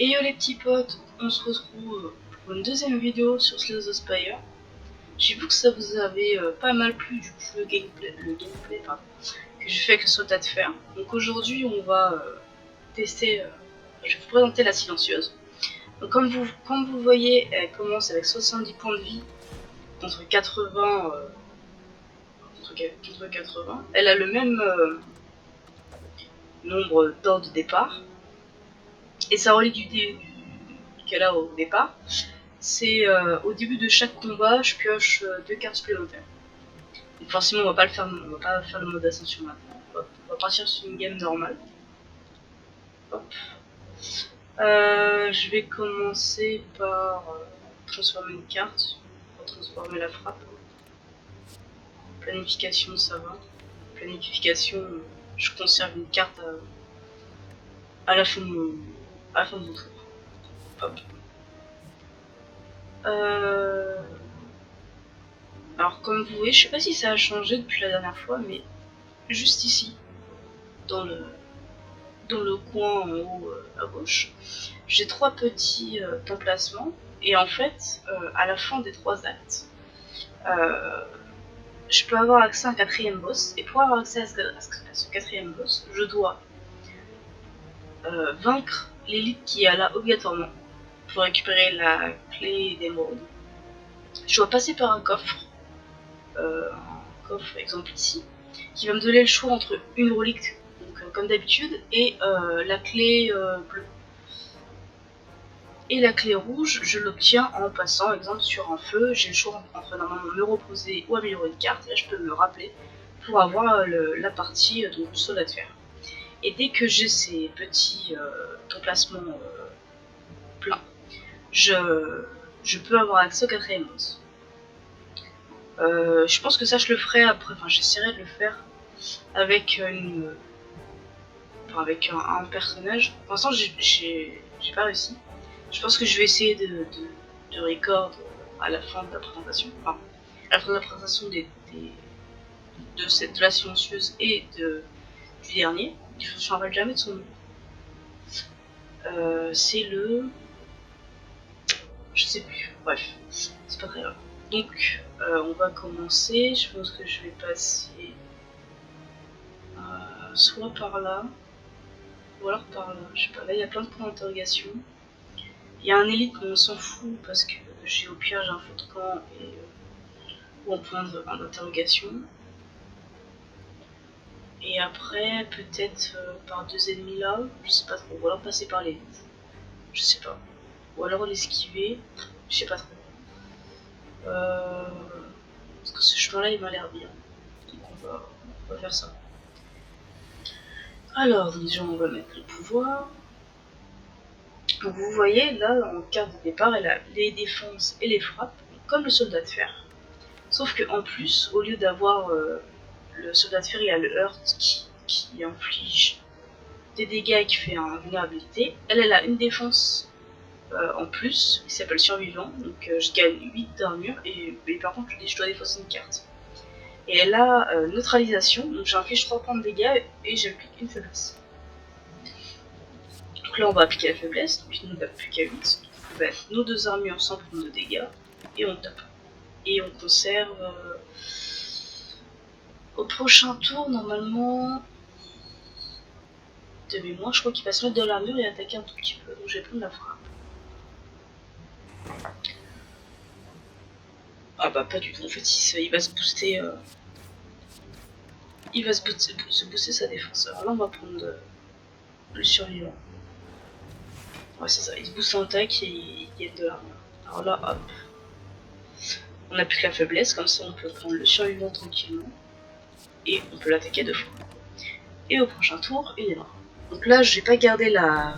Et yo les petits potes, on se retrouve pour une deuxième vidéo sur Slay the Spire. J'ai vu que ça vous avait pas mal plu du coup le gameplay que j'ai fait avec le soldat de fer. Donc aujourd'hui on va tester, je vais vous présenter la silencieuse. Donc comme vous le voyez, elle commence avec 70 points de vie contre 80 contre 80. Elle a le même nombre d'or de départ. Et sa relique qu'elle a au départ, c'est au début de chaque combat, je pioche 2 cartes supplémentaires. Donc forcément, on va pas faire le mode ascension maintenant. On va partir sur une game normale. Hop. Je vais commencer par transformer une carte, pour transformer la frappe. Planification, ça va. Planification, je conserve une carte à la fin de mon tour. Hop. Alors comme vous voyez, je sais pas si ça a changé depuis la dernière fois, mais juste ici, dans le coin en haut à gauche, j'ai 3 petits emplacements, et en fait, à la fin des 3 actes, je peux avoir accès à un 4ème boss, et pour avoir accès à ce 4ème boss, je dois vaincre l'élite qui est là obligatoirement pour récupérer la clé d'émeraude. Je dois passer par un coffre, exemple ici, qui va me donner le choix entre une relique, donc comme d'habitude, et la clé bleue. Et la clé rouge, je l'obtiens en passant, exemple, sur un feu. J'ai le choix entre normalement me reposer ou améliorer une carte, et là je peux me rappeler pour avoir la partie du soldat de fer. Et dès que j'ai ces petits emplacements pleins, je peux avoir accès au 4ème boss. Je pense que ça je le ferai après, enfin j'essaierai de le faire avec un personnage. Pour l'instant j'ai pas réussi. Je pense que je vais essayer de record à la fin de la présentation. Enfin, à la fin de la présentation de la silencieuse et du dernier. Je ne me rappelle jamais de son nom. C'est le... Je sais plus. Bref, c'est pas très grave. Donc, on va commencer. Je pense que je vais passer soit par là, ou alors par là. Je sais pas, là il y a plein de points d'interrogation. Il y a un élite, mais on s'en fout parce que j'ai au pire j'ai un feu de camp ou un point d'interrogation. Et après, peut-être par 2 ennemis là, je sais pas trop. Ou alors passer par l'élite. Je sais pas. Ou alors l'esquiver, je sais pas trop. Parce que ce chemin là il m'a l'air bien. Donc on va faire ça. Alors déjà on va mettre le pouvoir. Donc vous voyez là en carte de départ elle a les défenses et les frappes, comme le soldat de fer. Sauf que en plus, au lieu d'avoir le soldat de fer, il y a le hurt qui inflige des dégâts et qui fait une vulnérabilité. Elle a une défense en plus, qui s'appelle survivant, donc je gagne 8 d'armure, et par contre je dois défausser une carte. Et elle a neutralisation, donc j'inflige 3 points de dégâts et j'applique une faiblesse. Donc là on va appliquer la faiblesse, donc il ne nous tape plus qu'à 8, donc on va mettre nos 2 armures sans points de dégâts, et on tape. Et on conserve... au prochain tour, normalement... de mémoire, je crois qu'il va se mettre dans l'armure et attaquer un tout petit peu, donc je vais prendre la frappe. Ah bah pas du tout, en fait il va se booster... il va se booster sa défense. Alors là on va prendre le survivant. Ouais c'est ça, il se booste en attaque et il gagne de l'armure. Alors là hop. On applique la faiblesse, comme ça on peut prendre le survivant tranquillement. Et on peut l'attaquer 2 fois. Et au prochain tour, il est mort. Donc là j'ai pas gardé la...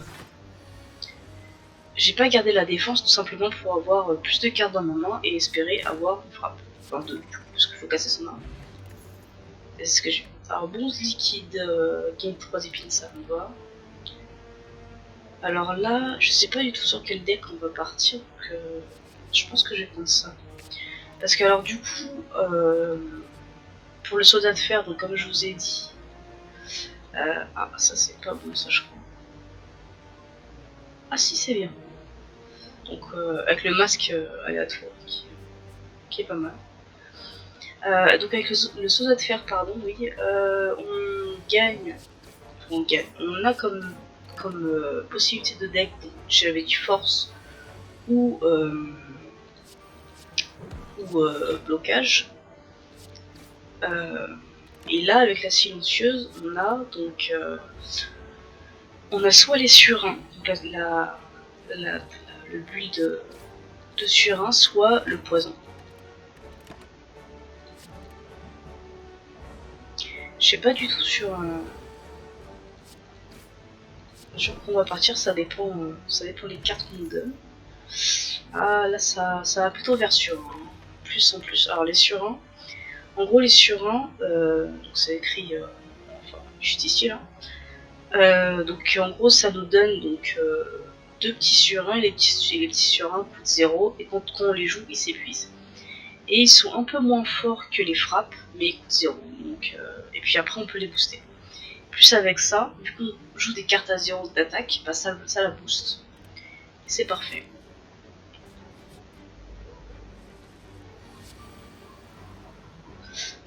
défense tout simplement pour avoir plus de cartes dans ma main et espérer avoir une frappe. Enfin 2 du coup, parce qu'il faut casser son arme. C'est ce que j'ai. Alors bronze liquide, gain 3 épines, ça me va. Alors là, je sais pas du tout sur quel deck on va partir, donc je pense que je vais prendre ça. Parce que alors du coup, pour le soldat de fer, donc comme je vous ai dit... ah ça c'est pas bon ça je crois. Ah si, c'est bien. Donc avec le masque aléatoire qui est pas mal. Donc avec le soldat de fer, pardon, oui, on gagne, on a comme possibilité de deck, j'avais du force ou blocage. Et là, avec la silencieuse, on a donc on a soit les surins, donc le build de surin, soit le poison. Je sais pas du tout sur quoi on va partir, ça dépend des cartes qu'on nous donne. Ah là ça va plutôt vers surin, plus en plus. Alors les surins, en gros les surins, donc c'est écrit enfin, juste ici là. Donc en gros ça nous donne donc deux petits surins, et les petits surins coûtent 0 et quand on les joue ils s'épuisent. Et ils sont un peu moins forts que les frappes, mais ils coûtent 0. Donc, et puis après on peut les booster. Plus avec ça, vu qu'on joue des cartes à 0 d'attaque, bah ça la booste. C'est parfait.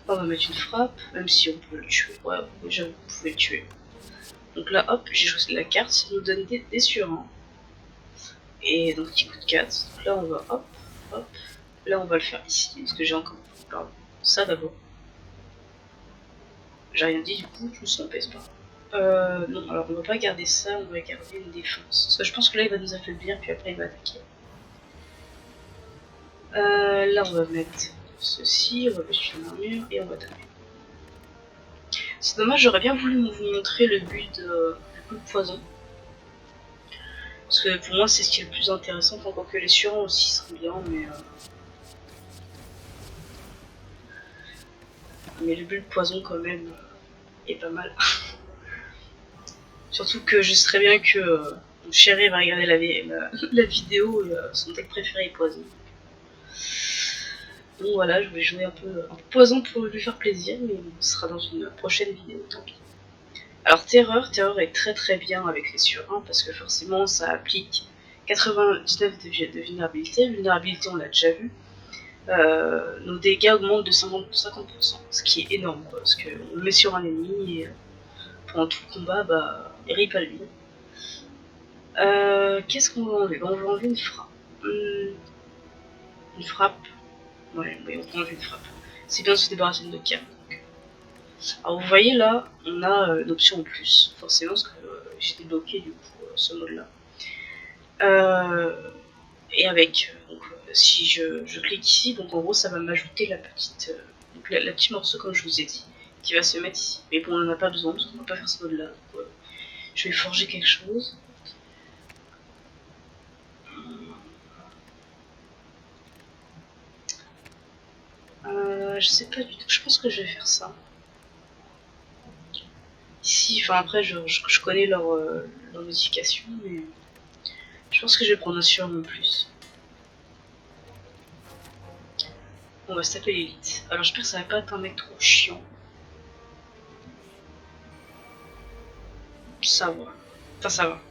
On va mettre une frappe, même si on peut le tuer. Ouais, déjà vous pouvez le tuer. Donc là, hop, j'ai joué la carte, ça nous donne des surins. Et donc qui coûte 4. Donc là on va hop, hop. Là on va le faire ici, parce que j'ai encore... Pardon, ça d'abord. J'ai rien dit du coup, je me suis trompée, c'est pas grave. Non, alors on va pas garder ça, on va garder une défense. Parce que je pense que là il va nous affaiblir, puis après il va attaquer. Là on va mettre ceci, on va mettre une armure et on va taper. C'est dommage, j'aurais bien voulu vous montrer le build du coup de poison. Parce que pour moi c'est ce qui est le plus intéressant, encore que les surants aussi seront bien, mais le build poison quand même est pas mal. Surtout que je sais très bien que mon chéri va regarder la vidéo et son deck préféré est poison. Donc voilà, je vais jouer un peu poison pour lui faire plaisir, mais ce sera dans une prochaine vidéo, tant pis. Alors terreur est très très bien avec les surins parce que forcément ça applique 99 de vulnérabilité. Vulnérabilité on l'a déjà vu. Nos dégâts augmentent de 50%, ce qui est énorme quoi, parce qu'on le met sur un ennemi et pendant tout le combat, bah, il rip à lui. Qu'est-ce qu'on va enlever? On va enlever une frappe. Une frappe. Ouais, on va enlever une frappe. C'est bien de se débarrasser de notre cam. Alors vous voyez là, on a une option en plus, forcément parce que j'ai débloqué du coup ce mode là. Et avec, donc, si je clique ici, donc en gros ça va m'ajouter la petite, la petite morceau comme je vous ai dit, qui va se mettre ici. Mais bon on n'en a pas besoin parce qu'on va pas faire ce mode là. Donc, je vais forger quelque chose. Je sais pas du tout, je pense que je vais faire ça. Ici, enfin après je connais leur modification, mais je pense que je vais prendre un surnom en plus. On va se taper l'élite. Alors j'espère que ça va pas être un mec trop chiant. Ça va. Enfin ça va.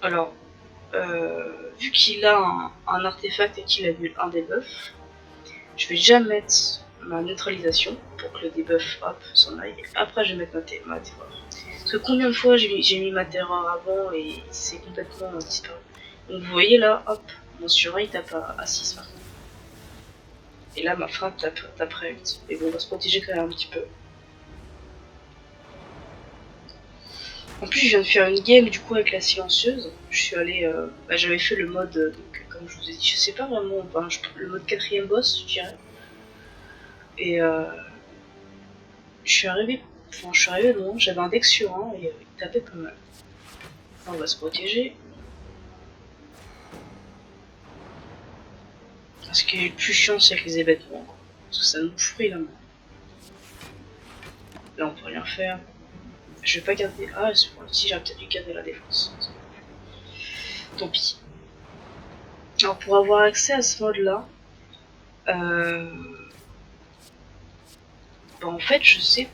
Alors, vu qu'il a un artefact et qu'il a vu un debuff, je vais déjà mettre ma neutralisation pour que le debuff hop s'en aille. Après je vais mettre ma terreur. Parce que combien de fois j'ai mis ma terreur avant et c'est complètement disparu. Donc vous voyez là, hop, mon surin il tape à 6 par contre. Et là ma frappe tape à 8. Et bon on va se protéger quand même un petit peu. En plus je viens de faire une game du coup avec la silencieuse. Je suis allée, j'avais fait le mode, donc, comme je vous ai dit, je sais pas vraiment, enfin, le mode 4ème boss je dirais. Et je suis arrivé loin, j'avais un deck sur 1 et il tapait pas mal. Là, on va se protéger. Ce qui est le plus chiant c'est avec les événements, quoi. Parce que ça nous pourrit la main. Là on peut rien faire. Je vais pas garder. Ah c'est pour le petit, j'aurais peut-être dû garder la défense. Tant pis. Alors pour avoir accès à ce mode là, en fait je sais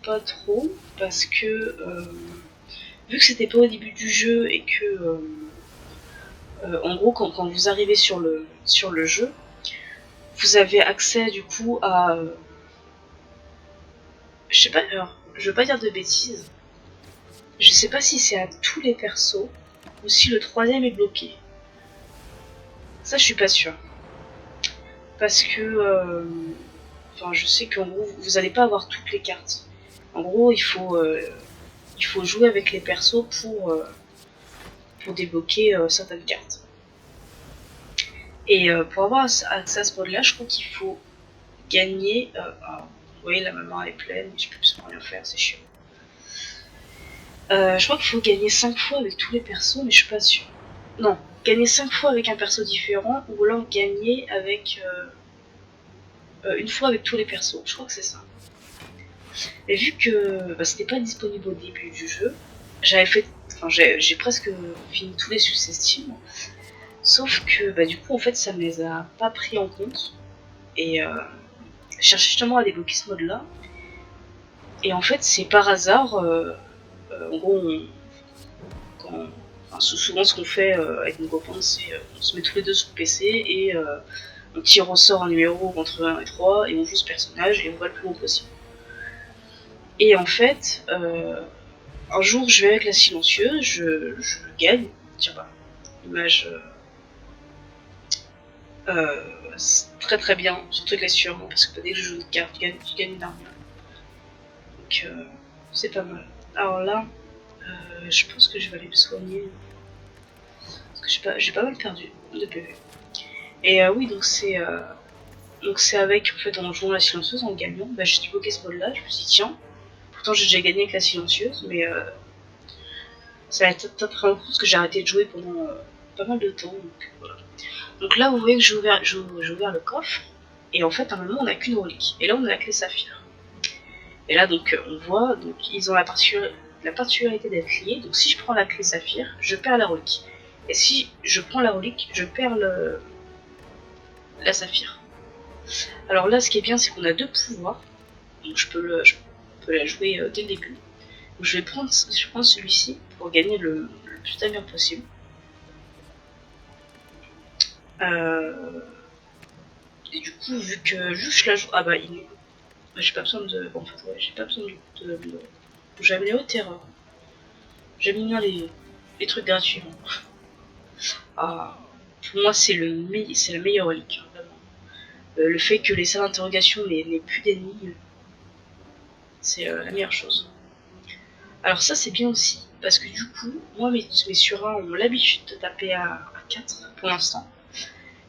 pas trop parce que vu que c'était pas au début du jeu et que en gros quand vous arrivez sur le jeu, vous avez accès du coup à je sais pas, alors je veux pas dire de bêtises, je sais pas si c'est à tous les persos ou si le troisième est bloqué. Ça je suis pas sûre. Parce que enfin je sais qu'en gros vous allez pas avoir toutes les cartes. En gros il faut jouer avec les persos pour débloquer certaines cartes. Et pour avoir accès à ce mode là, je crois qu'il faut gagner. Vous voyez, la maman est pleine, je peux plus rien faire, c'est chiant. Je crois qu'il faut gagner 5 fois avec tous les persos, mais je suis pas sûre. Non, gagner 5 fois avec un perso différent, ou alors gagner avec une fois avec tous les persos. Je crois que c'est ça. Et vu que c'était pas disponible au début du jeu, j'avais fait. Enfin, j'ai presque fini tous les succès Steam. Sauf que du coup, en fait, ça me les a pas pris en compte. Et je cherchais justement à débloquer ce mode là. Et en fait, c'est par hasard. En gros, souvent ce qu'on fait avec mon copain, c'est on se met tous les deux sur le PC et on tire au sort un numéro entre 1 et 3 et on joue ce personnage et on va le plus haut possible. Et en fait, un jour je vais avec la silencieuse, je gagne, tiens bah, image très très bien, surtout avec la sûrement, parce que dès que je joue une carte, tu gagnes une armure. Donc c'est pas mal. Alors là, je pense que je vais aller me soigner. Parce que j'ai pas mal perdu de PV. Et oui, donc c'est avec, en fait, en jouant la silencieuse, en gagnant, j'ai débloqué ce mode-là, je me suis dit tiens, pourtant j'ai déjà gagné avec la silencieuse, mais ça va être très long parce que j'ai arrêté de jouer pendant pas mal de temps, donc voilà. Donc là, vous voyez que j'ai ouvert le coffre, et en fait, à un moment, on n'a qu'une relique, et là, on a la clé saphir. Et là, donc, on voit, donc, ils ont la particularité d'être liés, donc si je prends la clé saphir, je perds la relique. Et si je prends la relique, je perds la saphir. Alors là, ce qui est bien, c'est qu'on a deux pouvoirs, donc je peux la jouer dès le début. Donc je vais prendre celui-ci pour gagner le plus d'armure possible. Et du coup, vu que je la joue, ah bah il est, j'ai pas besoin de, en fait, ouais, j'ai pas besoin de j'ai amélioré terreur. J'améliore les trucs gratuits. Ah, pour moi, c'est la meilleure relique, hein, vraiment. Le fait que les salles d'interrogation n'aient plus d'ennemis, c'est la meilleure chose. Alors ça c'est bien aussi, parce que du coup, moi mes surins ont l'habitude de taper à 4 pour l'instant.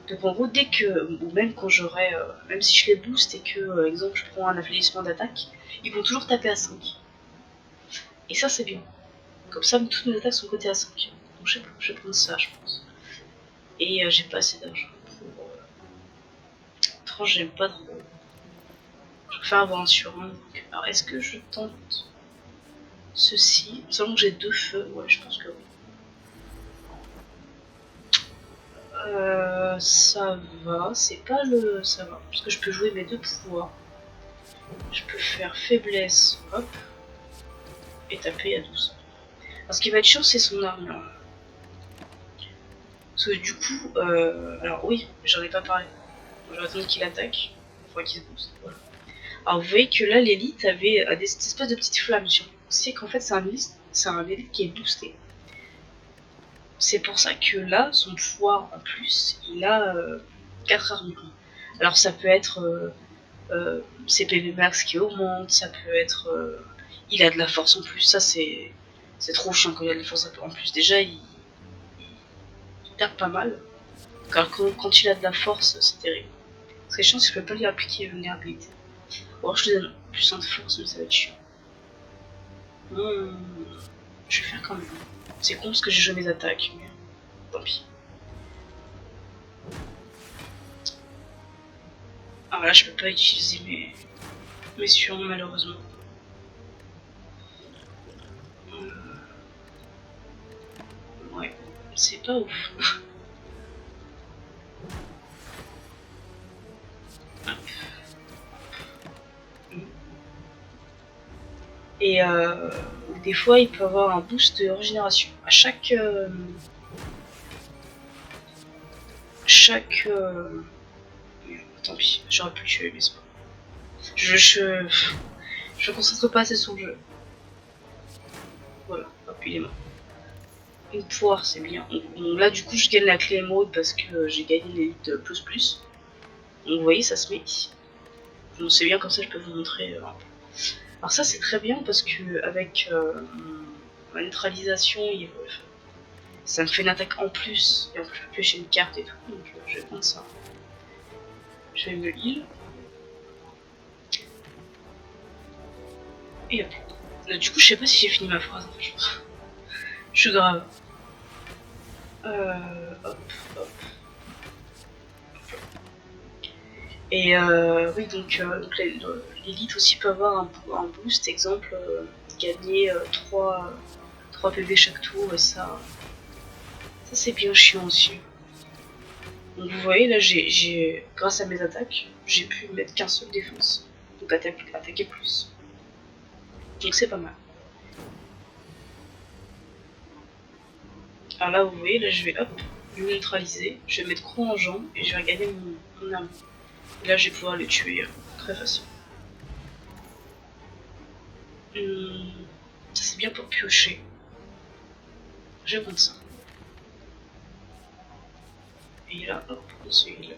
Donc en gros, dès que, ou même quand j'aurai, même si je les booste et que, exemple, je prends un affaiblissement d'attaque, ils vont toujours taper à 5. Et ça c'est bien. Comme ça, toutes mes attaques sont cotées à 5. Donc je vais prendre ça, je pense. Et j'ai pas assez d'argent pour... franchement, j'aime pas trop. Je préfère avoir un surin. Donc... Alors est-ce que je tente ceci, selon que j'ai 2 feux? Ouais, je pense que oui. Ça va, c'est pas le... ça va, parce que je peux jouer mes deux pouvoirs. Je peux faire faiblesse, hop, et taper à 12. Alors ce qui va être chiant, c'est son armure. Parce que du coup, alors oui, j'en ai pas parlé. Je vais attendre qu'il attaque, il faudra qu'il se booste, voilà. Alors vous voyez que là, l'élite avait des espèces de petites flammes sur lui. C'est qu'en fait, c'est un élite qui est boosté. C'est pour ça que là, son pouvoir en plus, il a 4 armures. Alors ça peut être ses PV max qui augmente, ça peut être... il a de la force en plus, ça c'est trop chiant quand il a de la force en plus. Déjà, il tape pas mal. Car quand il a de la force, c'est terrible. Ce qui est chiant, c'est que je peux pas lui appliquer une vulnérabilité. Ou alors je lui donne plus de force, mais ça va être chiant. Je vais faire quand même. C'est con parce que j'ai joué mes attaques, mais tant pis. Alors là, je peux pas utiliser mes surnoms malheureusement. Ouais, c'est pas ouf. Et des fois il peut avoir un boost de régénération. À chaque tant pis, j'aurais pu le tuer, mais c'est pas. Je me concentre pas assez sur le jeu. Voilà, hop, il est mort. Une poire, c'est bien. Bon, là, du coup, je gagne la clé émeraude parce que j'ai gagné l'élite plus. Donc, vous voyez, ça se met ici. Bon, c'est bien, comme ça, je peux vous montrer un peu. Alors, ça, c'est très bien parce que avec ma neutralisation, ça me fait une attaque en plus. Et en plus, je peux piocher une carte et tout. Donc, je vais prendre ça. Je vais me heal. Et hop. Là, du coup, je sais pas si j'ai fini ma phrase. Je suis grave. Hop, hop. Et oui, donc l'élite aussi peut avoir un boost, exemple, gagner 3 PV chaque tour, et ça c'est bien chiant aussi. Donc vous voyez, là, grâce à mes attaques, j'ai pu mettre qu'un seul défense, donc attaquer plus. Donc c'est pas mal. Alors là, vous voyez, là, je vais hop, le neutraliser, je vais mettre croix en jambe, et je vais gagner mon arme. Et là, je vais pouvoir le tuer très facilement. Ça c'est bien pour piocher. Je vais prendre ça. Et là, hop, on se heal.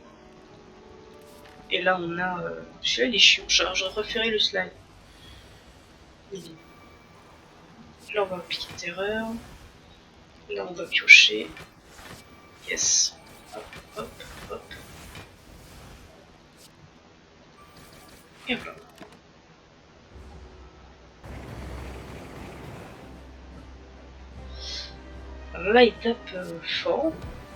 Et là, on a. Celui-là, il est chiant. Je referai le slide. Là, on va appliquer terreur. Là, on va piocher. Yes. Hop, hop, hop. Et voilà. Alors là, il tape fort.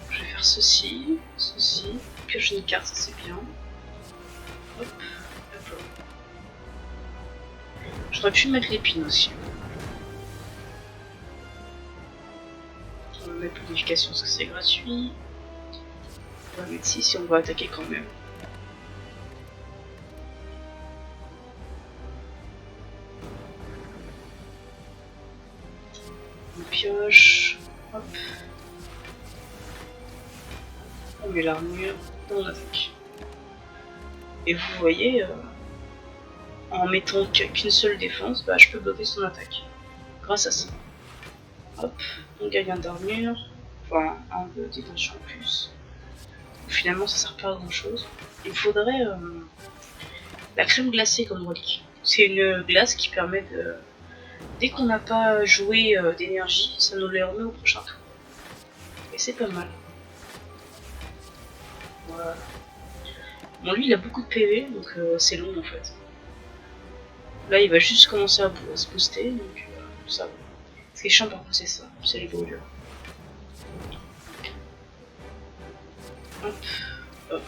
Je vais faire ceci, ceci. Piocher une carte, ça c'est bien. Hop, hop. J'aurais pu mettre l'épine aussi. On va mettre purification parce que c'est gratuit. On va mettre 6 si on va attaquer quand même. On pioche. Hop. On met l'armure. On attaque. Et vous voyez, en mettant qu'une seule défense, bah, je peux bloquer son attaque. Grâce à ça. Hop, on gagne un d'armure. Enfin, un de détention en plus. Finalement, ça sert pas à grand chose. Il faudrait la crème glacée comme relique. C'est une glace qui permet de. Dès qu'on n'a pas joué d'énergie, ça nous les remet au prochain tour. Et c'est pas mal. Voilà. Bon, lui, il a beaucoup de PV, donc c'est long en fait. Là, il va juste commencer à se booster, donc ça va. Ce qui est chiant par contre, c'est ça, c'est les brûlures. Hop, hop.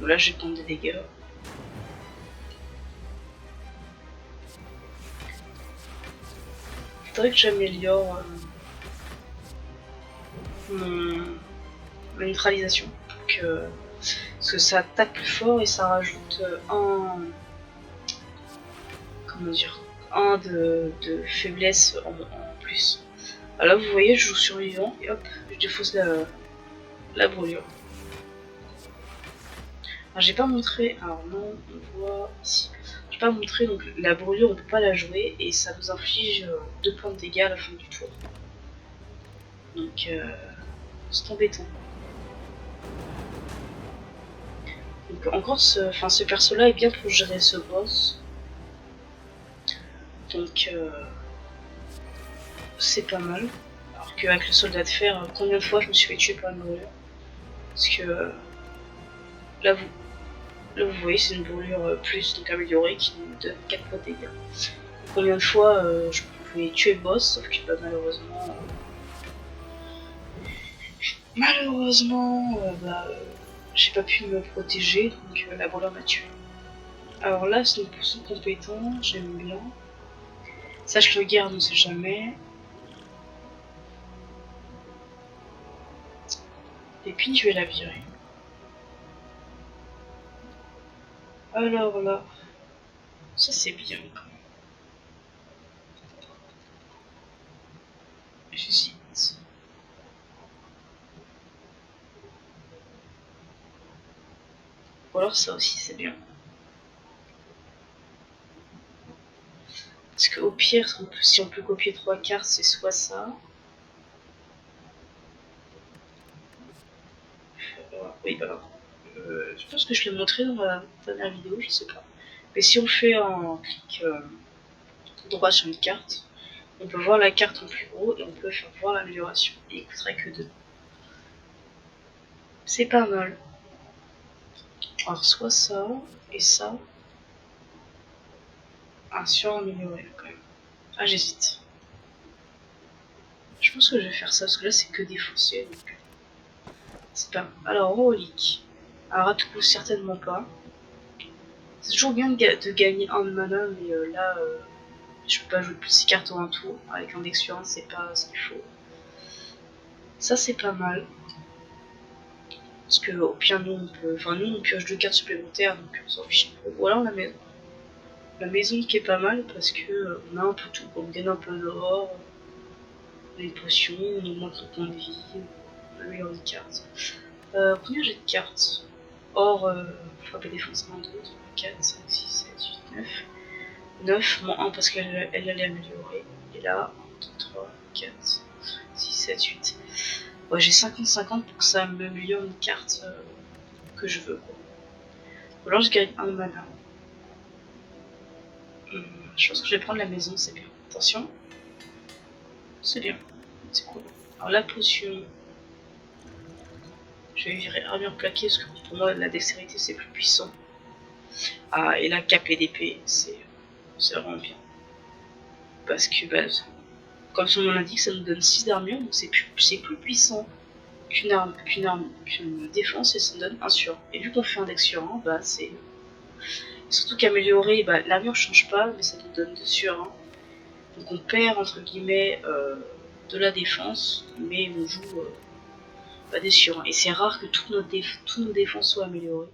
Bon, là, je vais prendre des dégâts. Il faudrait que j'améliore ma neutralisation. Parce que ça attaque plus fort et ça rajoute un. Comment dire, un de faiblesse en plus. Alors là, vous voyez, je joue survivant et hop, je défausse la brûlure. Alors, j'ai pas montré, alors non, on voit ici. J'ai pas montré, donc la brûlure, on peut pas la jouer et ça nous inflige 2 points de dégâts à la fin du tour. Donc, c'est embêtant. Donc, encore, ce perso-là est bien pour gérer ce boss. Donc, c'est pas mal. Alors qu'avec le soldat de fer, combien de fois je me suis fait tuer par une brûlure? Parce que là vous voyez, c'est une brûlure plus, donc améliorée, qui nous donne 4 points de dégâts. Combien de fois je pouvais tuer le boss, sauf que bah, malheureusement, j'ai pas pu me protéger, donc la brûlure m'a tué. Alors là, c'est une potion compétent, j'aime bien. Sache le garde, on sait jamais. L'épine, je vais la virer. Alors là, ça c'est bien. Suscite. Ou alors ça aussi c'est bien. Parce qu'au pire, si on peut copier 3 cartes, c'est soit ça. Oui, bah, je pense que je l'ai montré dans la dernière vidéo, je sais pas. Mais si on fait un clic droit sur une carte, on peut voir la carte en plus haut et on peut faire voir l'amélioration. Il coûterait que 2. C'est pas mal. Alors soit ça et ça. Ah, sur-amélioré quand même. Ah, j'hésite. Je pense que je vais faire ça parce que là c'est que des fonciers. Donc... c'est pas mal. Alors, relique. Alors, à tout coup, certainement pas. C'est toujours bien de gagner un de mana, mais là, je peux pas jouer plus de 6 cartes en un tour. Avec un deck sur 1, c'est pas ce qu'il faut. Ça, c'est pas mal. Parce que au pire, nous, on pioche 2 cartes supplémentaires, donc on s'en fiche un peu. Ou alors la maison. La maison qui est pas mal parce que on a un peu tout. On gagne un peu d'or, on a une potion, on augmente le point de vie, on améliore les cartes. Combien j'ai de cartes? Or, frapper défense 1, 2, 3, 4, 5, 6, 7, 8, 9. 9 moins 1 parce qu'elle allait améliorer. Et là, 1, 2, 3, 4, 6, 7, 8. Ouais, j'ai 50-50 pour que ça m'améliore une carte que je veux. Quoi. Ou alors je gagne un mana. Je pense que je vais prendre la maison, c'est bien. Attention. C'est bien. C'est cool. Alors la potion. Je vais virer armure plaquée parce que pour moi la dextérité c'est plus puissant. Ah, et la cape et d'épée, c'est vraiment bien. Parce que, bah, comme son nom l'indique, ça nous donne 6 d'armure, donc c'est plus puissant qu'une défense et ça nous donne 1 sur 1. Et vu qu'on fait un deck sur 1, bah c'est. Surtout qu'améliorer, bah, l'armure change pas, mais ça nous donne 2 sur 1. Donc on perd entre guillemets de la défense, mais on joue des sur 1. Et c'est rare que toutes nos défenses soient améliorées.